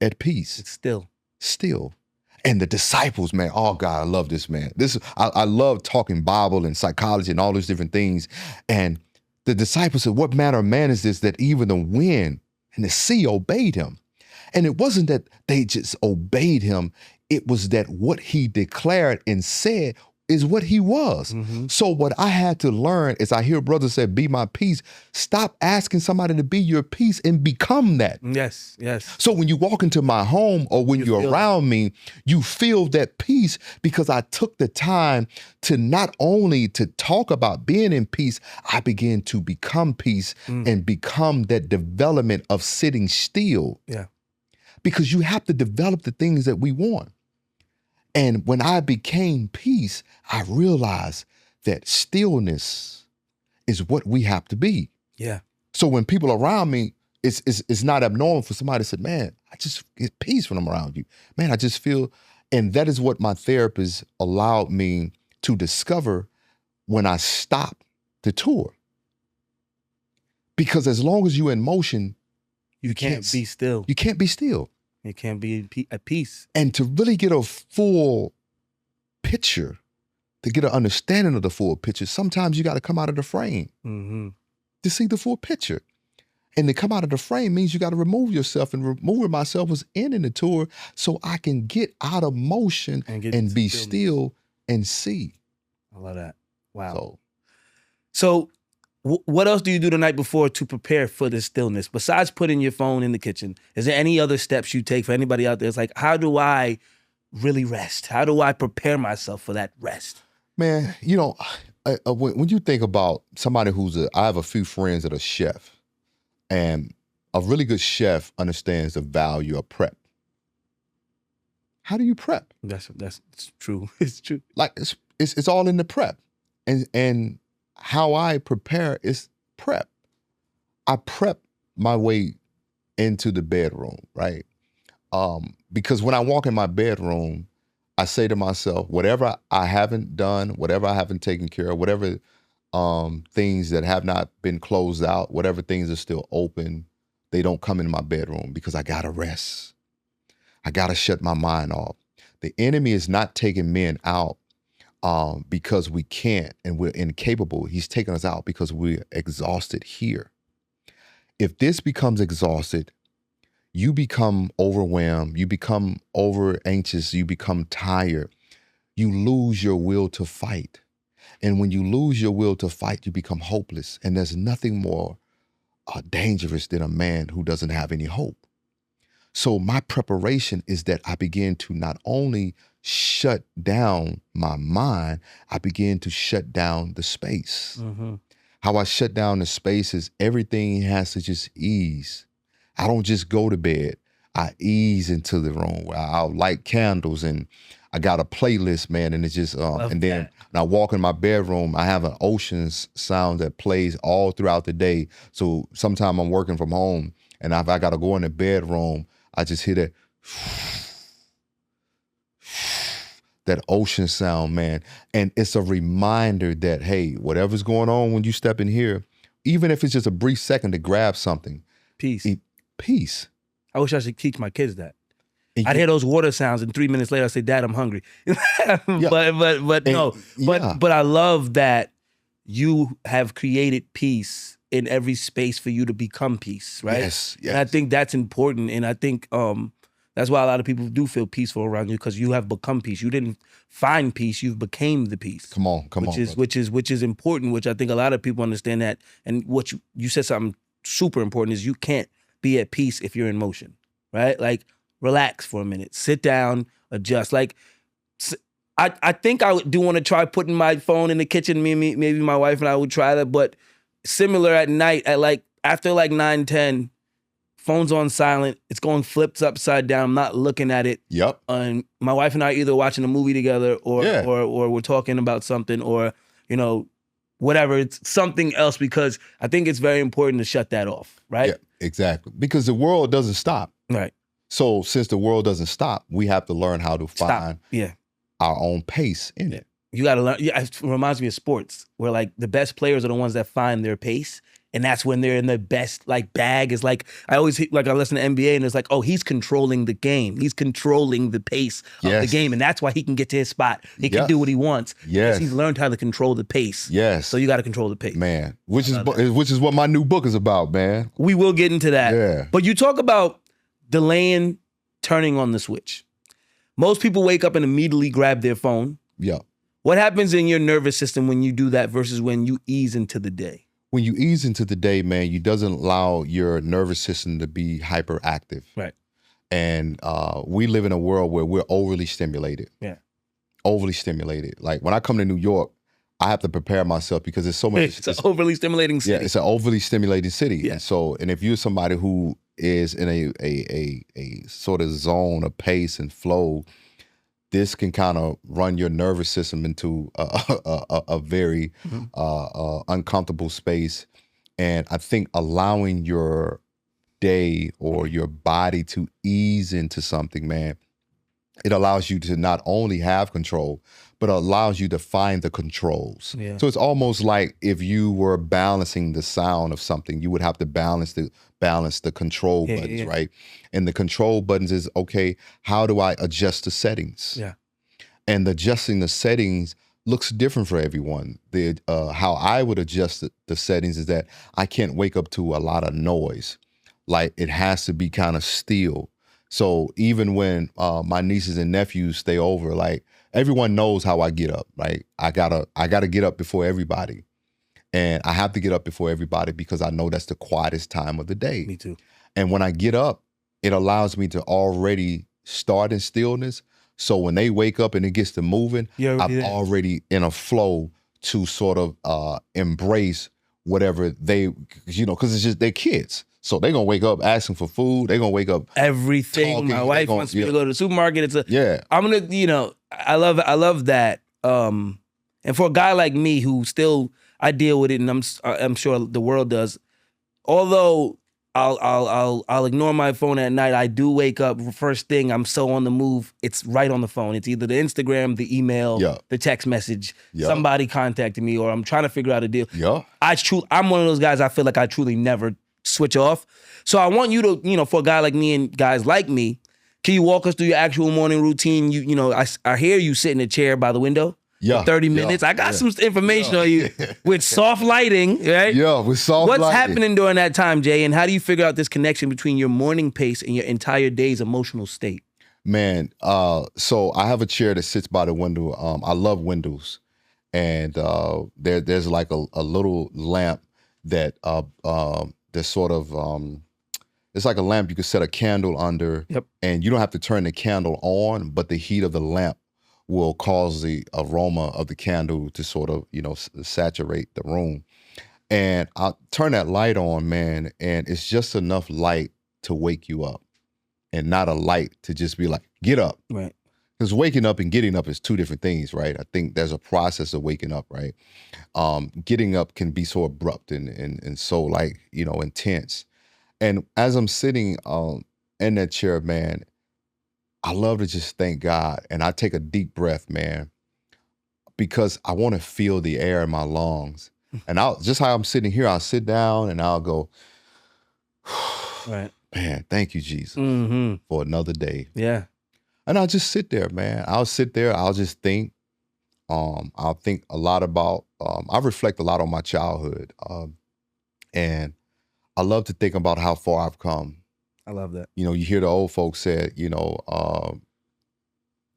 A: At peace.
B: It's still.
A: And the disciples, man, oh God, I love this, man. I love talking Bible and psychology and all those different things. And the disciples said, what manner of man is this that even the wind and the sea obeyed him? And it wasn't that they just obeyed him. It was that what he declared and said is what he was.
B: Mm-hmm.
A: So what I had to learn is, I hear brothers say, be my peace. Stop asking somebody to be your peace and become that.
B: Yes.
A: So when you walk into my home or when you're around me, you feel that peace because I took the time to not only to talk about being in peace, I began to become peace and become that development of sitting still.
B: Yeah.
A: Because you have to develop the things that we want. And when I became peace, I realized that stillness is what we have to be.
B: Yeah.
A: So when people around me, it's not abnormal for somebody to say, man, I just get peace when I'm around you. Man, I just feel, and that is what my therapist allowed me to discover when I stopped the tour. Because as long as you're in motion,
B: you can't be still.
A: You can't be still.
B: You can't be at peace.
A: And to really get a full picture, to get an understanding of the full picture, sometimes you got to come out of the frame to see the full picture. And to come out of the frame means you got to remove yourself, and removing myself was ending the tour so I can get out of motion and be still and see.
B: I love that. Wow. So what else do you do the night before to prepare for the stillness? Besides putting your phone in the kitchen, is there any other steps you take for anybody out there? It's like, how do I really rest? How do I prepare myself for that rest?
A: Man, when you think about somebody I have a few friends that are chefs, and a really good chef understands the value of prep. How do you prep?
B: That's true. It's true.
A: Like it's all in the prep, and how I prepare is prep. I prep my way into the bedroom, right? Because when I walk in my bedroom, I say to myself, whatever I haven't done, whatever I haven't taken care of, whatever things that have not been closed out, whatever things are still open, they don't come in my bedroom because I gotta rest. I gotta shut my mind off. The enemy is not taking men out because we can't and we're incapable. He's taking us out because we're exhausted here. If this becomes exhausted, you become overwhelmed, you become over anxious, you become tired, you lose your will to fight. And when you lose your will to fight, you become hopeless. And there's nothing more dangerous than a man who doesn't have any hope. So my preparation is that I begin to not only shut down my mind, I begin to shut down the space. How I shut down the space is everything has to just ease. I don't just go to bed. I ease into the room. I'll light candles, and I got a playlist, man, and it's just and then
B: that.
A: when I walk in my bedroom, I have an ocean's sound that plays all throughout the day. So sometime I'm working from home, and if I gotta go in the bedroom, I just hear that ocean sound, man. And it's a reminder that, hey, whatever's going on when you step in here, even if it's just a brief second to grab something,
B: Peace.
A: peace.
B: I wish I should teach my kids that.
A: And
B: I'd
A: you-
B: hear those water sounds, and 3 minutes later, I say, "Dad, I'm hungry." But no,
A: yeah.
B: but I love that you have created peace in every space for you to become peace, right?
A: Yes,
B: And I think that's important, and I think that's why a lot of people do feel peaceful around you, because you have become peace. You didn't find peace; you've became the peace.
A: Come on,
B: Which is important. Which I think a lot of people understand that. And what you said something super important is you can't be at peace if you're in motion, right? Like, relax for a minute, sit down, adjust. Like, I think I do want to try putting my phone in the kitchen. Maybe my wife and I would try that. But similar at night, at like after like 9-10, phone's on silent. It's going flipped upside down. I'm not looking at it.
A: Yep.
B: And my wife and I are either watching a movie together or
A: Yeah.
B: or we're talking about something, or whatever. It's something else, because I think it's very important to shut that off, right?
A: Yeah, exactly. Because the world doesn't stop.
B: Right.
A: So since the world doesn't stop, we have to learn how to
B: Stop.
A: find
B: Yeah.
A: our own pace in it.
B: You got to learn. Yeah, it reminds me of sports, where like the best players are the ones that find their pace, and that's when they're in the best like bag. Is like I listen to NBA, and it's like, oh, he's controlling the game. He's controlling the pace of the
A: Yes.
B: game, and that's why he can get to his spot. He can
A: Yes.
B: do what he wants.
A: Yes.
B: Because he's learned how to control the pace.
A: Yes.
B: So you got to control the pace.
A: Man, which is what my new book is about, man.
B: We will get into that.
A: Yeah.
B: But you talk about delaying turning on the switch. Most people wake up and immediately grab their phone.
A: Yeah.
B: What happens in your nervous system when you do that versus when you ease into the day?
A: When you ease into the day, man, you doesn't allow your nervous system to be hyperactive.
B: Right.
A: And we live in a world where we're overly stimulated.
B: Yeah.
A: Overly stimulated. Like when I come to New York, I have to prepare myself because there's so much.
B: It's an overly stimulating city.
A: Yeah, it's an overly stimulating city.
B: Yeah.
A: And if you're somebody who is in a sort of zone of pace and flow, this can kind of run your nervous system into a very uncomfortable space. And I think allowing your day or your body to ease into something, man, it allows you to not only have control, but allows you to find the controls.
B: Yeah.
A: So it's almost like if you were balancing the sound of something, you would have to balance the control buttons, right? And the control buttons is, okay, how do I adjust the settings?
B: Yeah.
A: And adjusting the settings looks different for everyone. How I would adjust the settings is that I can't wake up to a lot of noise. Like it has to be kind of still. So even when my nieces and nephews stay over, like everyone knows how I get up, right? I gotta get up before everybody. And I have to get up before everybody because I know that's the quietest time of the day.
B: Me too.
A: And when I get up, it allows me to already start in stillness. So when they wake up and it gets to moving, I'm already in a flow to sort of embrace whatever they, because it's just they're kids. So they're going to wake up asking for food. They're going to wake up
B: everything.
A: talking.
B: My wife wants me to go to the supermarket. I'm going to, I love that. And for a guy like me who still, I deal with it, and I'm sure the world does. Although I'll ignore my phone at night, I do wake up first thing. I'm so on the move. It's right on the phone. It's either the Instagram, the email, the text message, somebody contacted me, or I'm trying to figure out a deal.
A: Yeah.
B: I'm one of those guys. I feel like I truly never switch off. So I want you to, for a guy like me and guys like me, can you walk us through your actual morning routine? I hear you sit in a chair by the window.
A: Yeah.
B: 30 minutes. I got some information on you with soft lighting, right?
A: Yeah, with soft lighting.
B: What's happening during that time, Jay? And how do you figure out this connection between your morning pace and your entire day's emotional state?
A: Man, so I have a chair that sits by the window. I love windows. And there's like a little lamp that that's sort of it's like a lamp you could set a candle under.
B: Yep.
A: And you don't have to turn the candle on, but the heat of the lamp will cause the aroma of the candle to sort of, saturate the room. And I'll turn that light on, man, and it's just enough light to wake you up. and not a light to just be like, get up.
B: Right.
A: Because waking up and getting up is two different things, right? I think there's a process of waking up, right? Getting up can be so abrupt and so like, intense. And as I'm sitting in that chair, man, I love to just thank God. And I take a deep breath, man, because I want to feel the air in my lungs. And I'll just how I'm sitting here, I'll sit down and I'll go,
B: Right.
A: man, thank you, Jesus, for another day.
B: Yeah.
A: And I'll just sit there, man. I'll sit there. I'll just think. I'll think a lot about, I reflect a lot on my childhood. And I love to think about how far I've come.
B: I love that.
A: You hear the old folks said,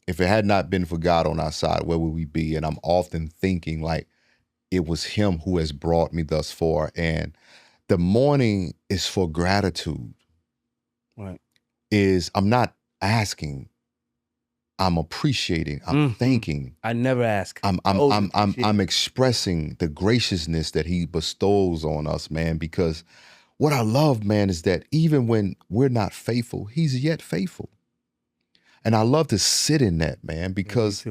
A: if it had not been for God on our side, where would we be? And I'm often thinking like it was him who has brought me thus far. And the morning is for gratitude.
B: Right.
A: I'm not asking. I'm appreciating. I'm thanking.
B: I never ask.
A: I'm expressing the graciousness that he bestows on us, man, because what I love, man, is that even when we're not faithful, he's yet faithful. And I love to sit in that, man, because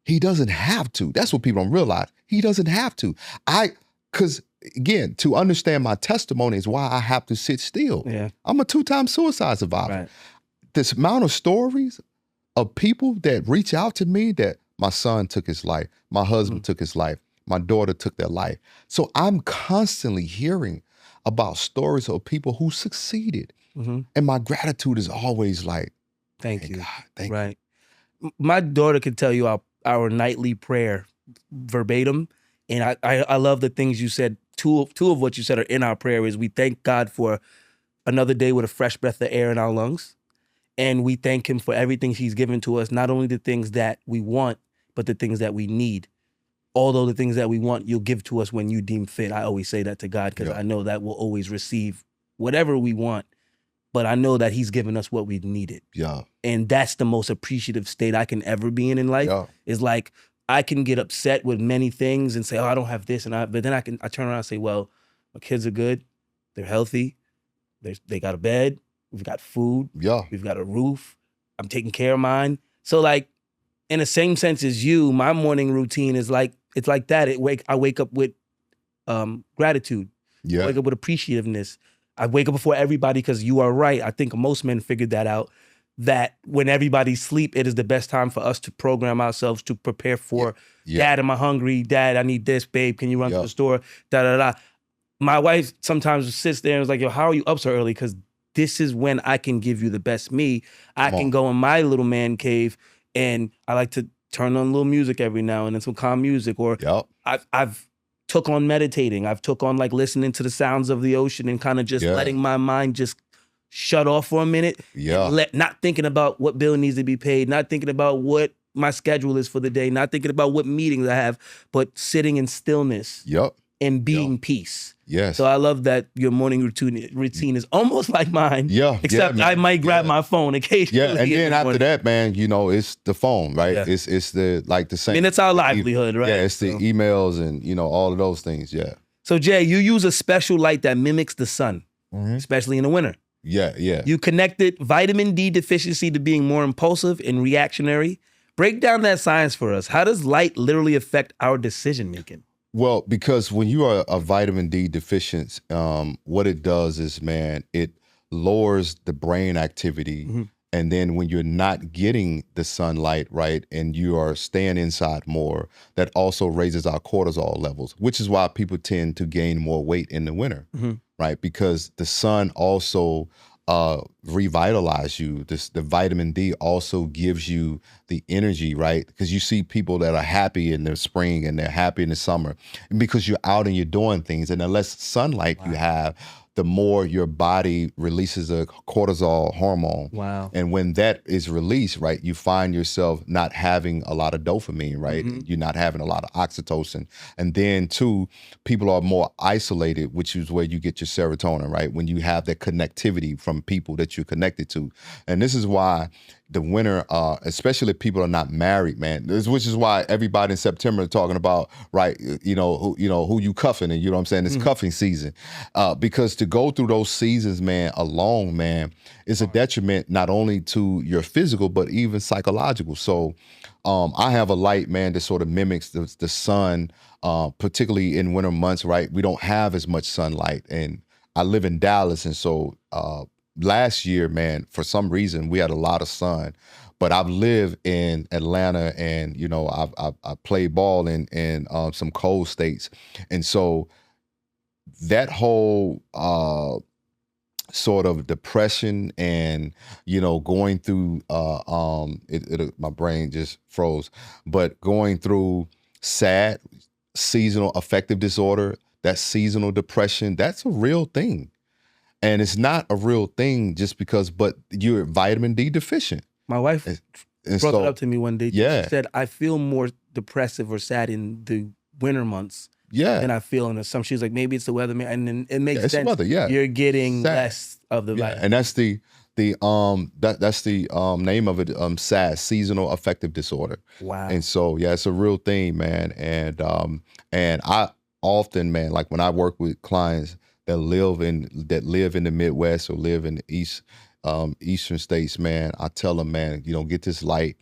A: he doesn't have to. That's what people don't realize. He doesn't have to. Because again, to understand my testimony is why I have to sit still.
B: Yeah.
A: I'm a 2-time suicide survivor.
B: Right.
A: This amount of stories of people that reach out to me that my son took his life, my husband took his life, my daughter took their life. So I'm constantly hearing about stories of people who succeeded. And my gratitude is always like,
B: thank you.
A: God, thank you.
B: Right. My daughter could tell you our nightly prayer verbatim. And I love the things you said. Two of what you said are in our prayer is we thank God for another day with a fresh breath of air in our lungs. And we thank him for everything he's given to us, not only the things that we want, but the things that we need. Although the things that we want, you'll give to us when you deem fit. I always say that to God because I know that we'll always receive whatever we want. But I know that he's given us what we needed.
A: Yeah.
B: And that's the most appreciative state I can ever be in life.
A: Yeah.
B: Is like, I can get upset with many things and say, oh, I don't have this. But then I turn around and say, well, my kids are good. They're healthy. They got a bed. We've got food.
A: Yeah.
B: We've got a roof. I'm taking care of mine. So like, in the same sense as you, my morning routine is like, it's like that. I wake up with gratitude.
A: Yeah.
B: I wake up with appreciativeness. I wake up before everybody because you are right. I think most men figured that out, that when everybody's asleep, it is the best time for us to program ourselves to prepare for, Dad, am I hungry? Dad, I need this. Babe, can you run to the store? Da-da-da. My wife sometimes sits there and is like, yo, how are you up so early? Because this is when I can give you the best me. I can go in my little man cave and I like to turn on a little music every now and then, some calm music. Or I've took on meditating. I've took on like listening to the sounds of the ocean and kind of just letting my mind just shut off for a minute. Not thinking about what bill needs to be paid, not thinking about what my schedule is for the day, not thinking about what meetings I have, but sitting in stillness and being peace.
A: Yes.
B: So I love that your morning routine is almost like mine.
A: Yeah.
B: Except I might grab my phone occasionally.
A: Yeah. And then after that, man, it's the phone, right?
B: Yeah.
A: It's the same.
B: I mean, it's our livelihood, right?
A: Yeah. It's the emails and all of those things. Yeah.
B: So Jay, you use a special light that mimics the sun, especially in the winter.
A: Yeah. Yeah.
B: You connected vitamin D deficiency to being more impulsive and reactionary. Break down that science for us. How does light literally affect our decision making?
A: Well, because when you are a vitamin D deficient, what it does is, man, it lowers the brain activity. And then when you're not getting the sunlight, right, and you are staying inside more, that also raises our cortisol levels, which is why people tend to gain more weight in the winter, right? Because the sun also revitalize you. The vitamin D also gives you the energy, right? Because you see people that are happy in the spring and they're happy in the summer, and because you're out and you're doing things. And the less sunlight you have, the more your body releases a cortisol hormone.
B: Wow.
A: And when that is released, right, you find yourself not having a lot of dopamine, right? You're not having a lot of oxytocin. And then two, people are more isolated, which is where you get your serotonin, right? When you have that connectivity from people that you're connected to. And this is why, the winter, especially if people are not married, man. Which is why everybody in September is talking about, right? Who you cuffing, and you know what I'm saying. It's cuffing season, because to go through those seasons, man, alone, man, is a detriment not only to your physical but even psychological. So, I have a light, man, that sort of mimics the sun, particularly in winter months. Right, we don't have as much sunlight, and I live in Dallas, and so. Last year, man, for some reason, we had a lot of sun, but I've lived in Atlanta, and I played ball in some cold states, and so that whole sort of depression and going through my brain just froze, but going through sad seasonal affective disorder, that seasonal depression, that's a real thing. And it's not a real thing just because, but you're vitamin D deficient.
B: My wife brought it up to me one day.
A: Yeah.
B: She said, I feel more depressive or sad in the winter months than I feel in the summer. She's like, maybe it's the weather. And then it makes sense.
A: Weather,
B: You're getting sad. Less of the vitamin.
A: And that's the name of it, SAD, seasonal affective disorder.
B: Wow.
A: And so, it's a real thing, man. And I often, man, like when I work with clients that live in the Midwest or live in the eastern states, man, I tell them, man, get this light,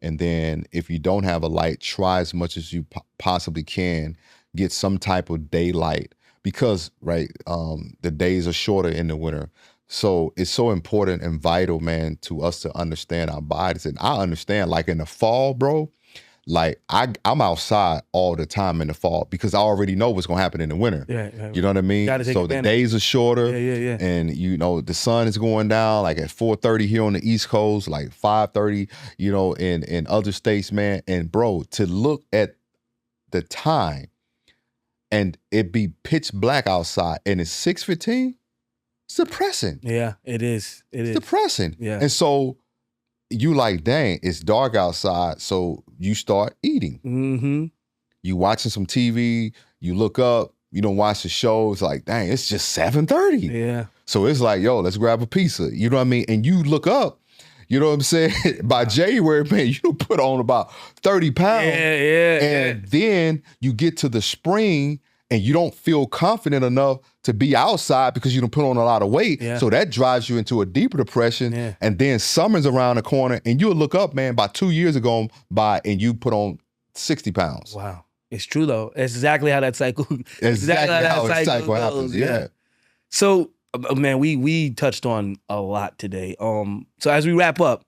A: and then if you don't have a light, try as much as you possibly can, get some type of daylight, because the days are shorter in the winter. So it's so important and vital, man, to us to understand our bodies. And I understand, like in the fall, bro. Like I'm outside all the time in the fall because I already know what's gonna happen in the winter.
B: Yeah.
A: You know what I mean? So the days are shorter.
B: Yeah.
A: And the sun is going down like at 4:30 here on the East Coast, like 5:30, in other states, man. And bro, to look at the time and it be pitch black outside and it's 6:15, it's depressing.
B: Yeah, it is. It's
A: depressing.
B: Yeah.
A: And so you like, dang, it's dark outside, so you start eating.
B: Mm-hmm.
A: You watching some TV, you look up, you don't watch the show, it's like, dang, it's just 7:30.
B: Yeah.
A: So it's like, yo, let's grab a pizza. You know what I mean? And you look up, you know what I'm saying? By January, man, you put on about 30 pounds. And then you get to the spring and you don't feel confident enough to be outside because you don't put on a lot of weight.
B: Yeah.
A: So that drives you into a deeper depression.
B: Yeah.
A: And then summer's around the corner and you'll look up, man, about 2 years ago and you put on 60 pounds.
B: Wow. It's true though. It's exactly how that cycle
A: Exactly how that cycle happens. Yeah.
B: So, man, we touched on a lot today. So as we wrap up,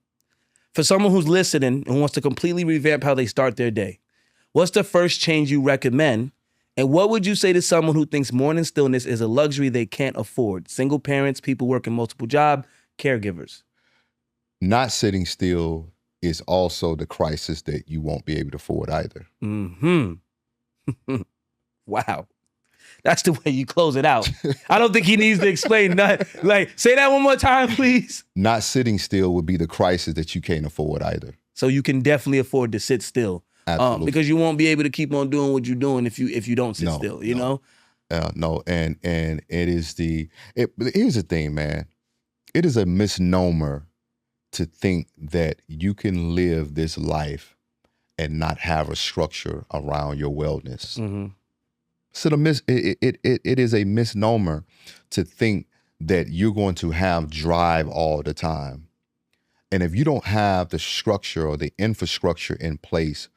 B: for someone who's listening and wants to completely revamp how they start their day, what's the first change you recommend? And what would you say to someone who thinks morning stillness is a luxury they can't afford? Single parents, people working multiple jobs, caregivers.
A: Not sitting still is also the crisis that you won't be able to afford either.
B: Mm-hmm. Wow. That's the way you close it out. I don't think he needs to explain nothing. Like, say that one more time, please.
A: Not sitting still would be the crisis that you can't afford either.
B: So you can definitely afford to sit still.
A: Absolutely.
B: Because you won't be able to keep on doing what you're doing if you don't sit still, you know?
A: No, and it is here's the thing, man. It is a misnomer to think that you can live this life and not have a structure around your wellness.
B: Mm-hmm.
A: So it is a misnomer to think that you're going to have drive all the time. And if you don't have the structure or the infrastructure in place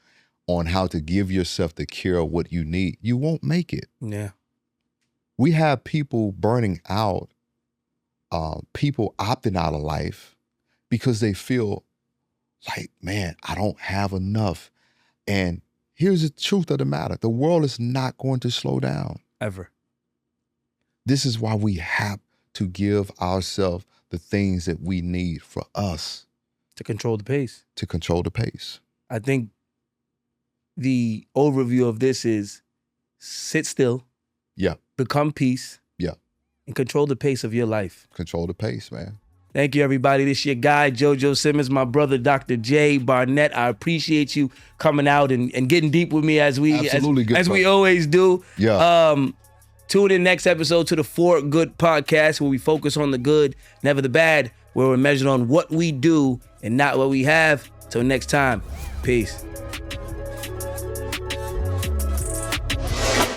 A: on how to give yourself the care of what you need, you won't make it.
B: Yeah.
A: We have people burning out, people opting out of life because they feel like, man, I don't have enough. And here's the truth of the matter. The world is not going to slow down.
B: Ever.
A: This is why we have to give ourselves the things that we need for us.
B: To control the pace.
A: To control the pace.
B: I think the overview of this is sit still.
A: Yeah.
B: Become peace.
A: Yeah.
B: And control the pace of your life.
A: Control the pace, man.
B: Thank you, everybody. This is your guy, JoJo Simmons, my brother, Dr. J. Barnett. I appreciate you coming out and getting deep with me as we always do.
A: Yeah.
B: Tune in next episode to the For Good podcast, where we focus on the good, never the bad, where we're measured on what we do and not what we have. Till next time, peace.